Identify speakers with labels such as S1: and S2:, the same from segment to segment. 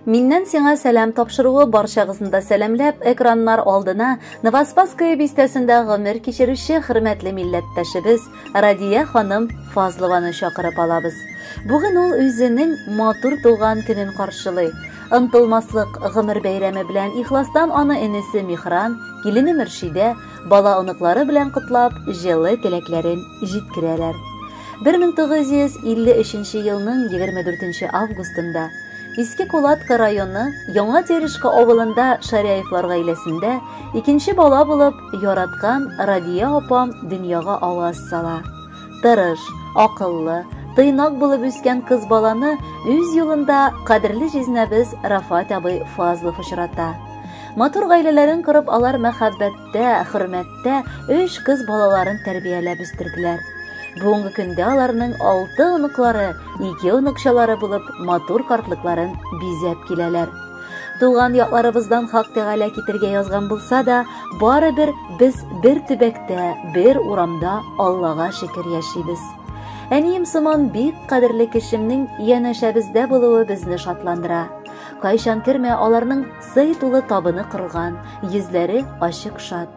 S1: Миннән сиңа сәлам тапшыруы барчагызны да сәламләп, экраннар алдына Новоспасская бистәсендә гомер кичерүче хөрмәтле милләттәшебез Радия ханым Фазлованы чакырып алабыз. Бүген ул үзенең матур туган көнен каршылый. Ынтылмаслык гомер бәйрәме белән ихластан аны энесе Михран, килене Мөршидә, бала оныклары белән котлап, җылы теләкләрен җиткерәләр. 1953 елның 24 августында Иске Кулатка районы Яңа Терешка авылында Шаряевлар гаиләсендә икенче бала булып яраткан Радия апам дөньяга аваз сала. Тырыш, акыллы, тыйнак булып үскән кыз баланы үз юлында кадерле җизнәбез Рафат абый Фазлов очрата. Матур гаиләләрен корып, алар мәхәббәттә, хөрмәттә 3 кыз балаларын тәрбияләп үстерделәр. Бүгенге көндә аларның 6 оныклары, 2 оныкчалары булып, матур картлыкларын бизәп киләләр. Туган якларыбыздан хак тәгалә китергә язган булса да, барыбер без бер төбәктә, бер урамда Аллага шөкер яшибез. Әнием сыман бик кадерле кешемнең янәшәбездә булуы безне шатландыра. Кайчан кермә, аларның сый тулы табыны кырылган, йөзләре ачык шат.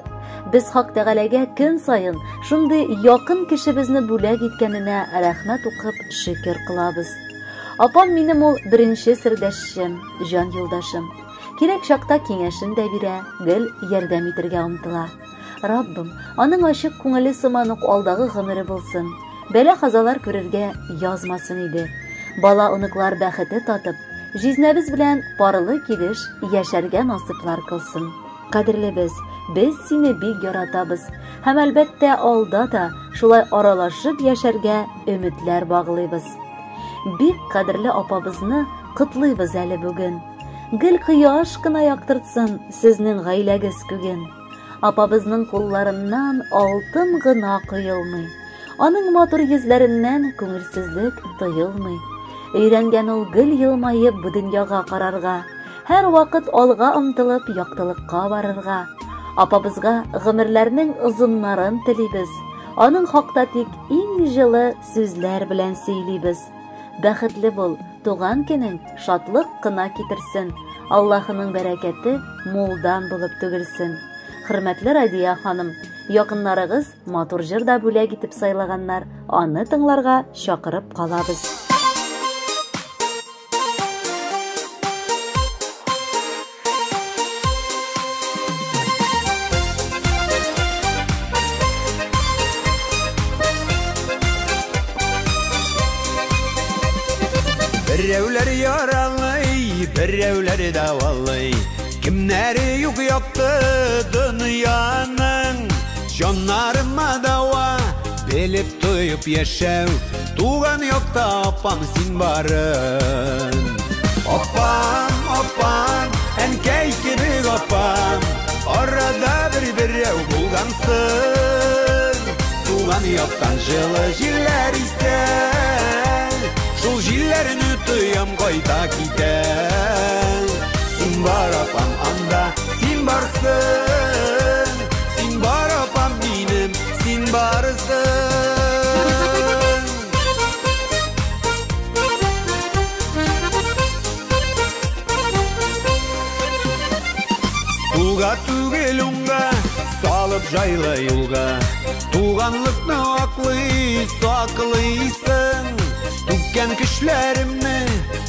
S1: Без хак тәгаләгә көн сайын шундый якын кешебезне бүләк иткәненә рәхмәт укып шөкер кылабыз. Апам минем ул беренче сердәшем, җан юлдашым. Кирәк чакта киңәшен дә бирә, гел ярдәм итәргә омтыла. Раббым, аның ачык күңеле сыман ук алдагы гомере булсын. Бәла-казалар күрергә язмасын иде. Бала оныклар бәхете татып, җизнәбез белән парлы килеш яшәргә насыплар кылсын. Кадерлебез, без сине бик яратабыз, һәм әлбәттә алда да шулай аралашып яшәргә өметләр баглыйбыз. Бик кадерле апабызны котлыйбыз әле бүген. Гел кояш кына яктыртсын сезнең гаиләгез күген. Апабызның кулларыннан алтын гына коелмый. Аның матур йөзләреннән күңелсезлек тоелмый. Өйрәнгән ул гел елмаеп бу дөньяга карарга. Һәр вакыт алга омтылып яктылыкка барырга. Апабызга гомерләрнең озыннарын телибез. Аның хакта тик иң җылы сүзләр белән сөйлибез. Бәхетле бул, туган көнең шатлык кына китерсен. Аллаһының бәрәкәте мулдан булып түгелсен. Хөрмәтле Радия ханым, якыннарыгыз матур җырда бүләк итеп сайлаганнар, аны тыңларга чакырып калабыз.
S2: Берәүләр яралый, берәүләр давалый. Кемнәре юк якты дөньяның. Җаннарыма дава, белеп тоеп яшәү. Туган якта апам син барын. Апам, апам, әнкәй кебек апам. Арада берәү булгансың. Туган яктан җылы җилләр исә. Шул җилләрне тоям кайта китә. Син бар апам анда, син барсың. Син бар апам минем, син барсың. Суга түгел уңга, салып жайлы юлга. Туганлыкны аклый, саклыйсың. Түккән көчләремне,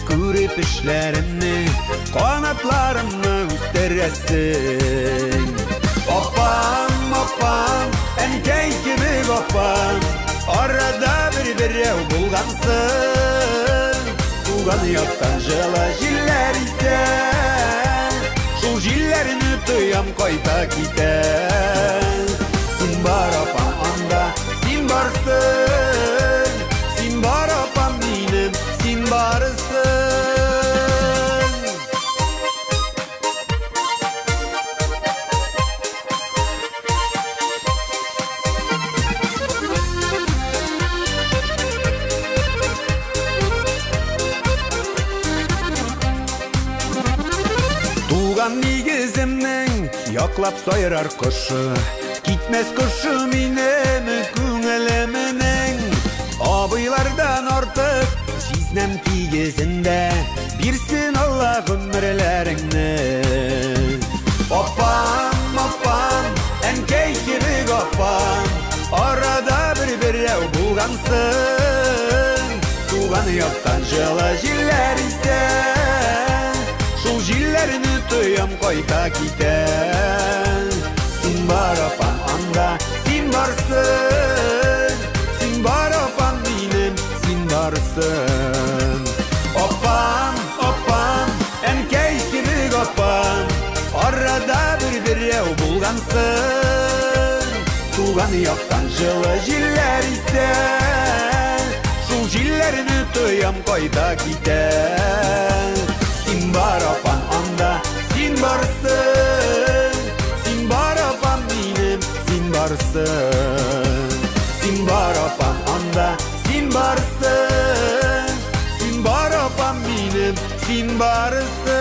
S2: күреп эшләремне, канатларымны үстерәсең. Апам, апам, әнкәй кебек апам. Арада берәү булгансың. Туган яктан җылы җилләр исә. Шул җилләрне тоям кайта китә. Син бар апам анда, син барсың. Син бар апам минем, син барсың. Туган нигеземнең яклап сайрар кошы. Китмәс кошы минем күңелемнең. Абыйлардан артык İsnem kigizinde birsin Allah ömürlerini. Opam, opam, en keykirik opam, arada bir ev bulgansın. Tuğan yoktan жылы jiller ise, şul jillerini tuyam koyta kiten. Sin bar opam anda, sin varsın. Sin bar opam benim, sin varsın. Opam, opam, en keykirik opam, arada bir ev bulgansın. Tuğan yoktan жылы jiller ise, şul jillerini tuyam koyta kiten. Sin bar opam anda, sin varsın. Sin bar opam benim, sin varsın. Sin bar opam anda, sin varsın. Sin bar opam benim, sin varsın.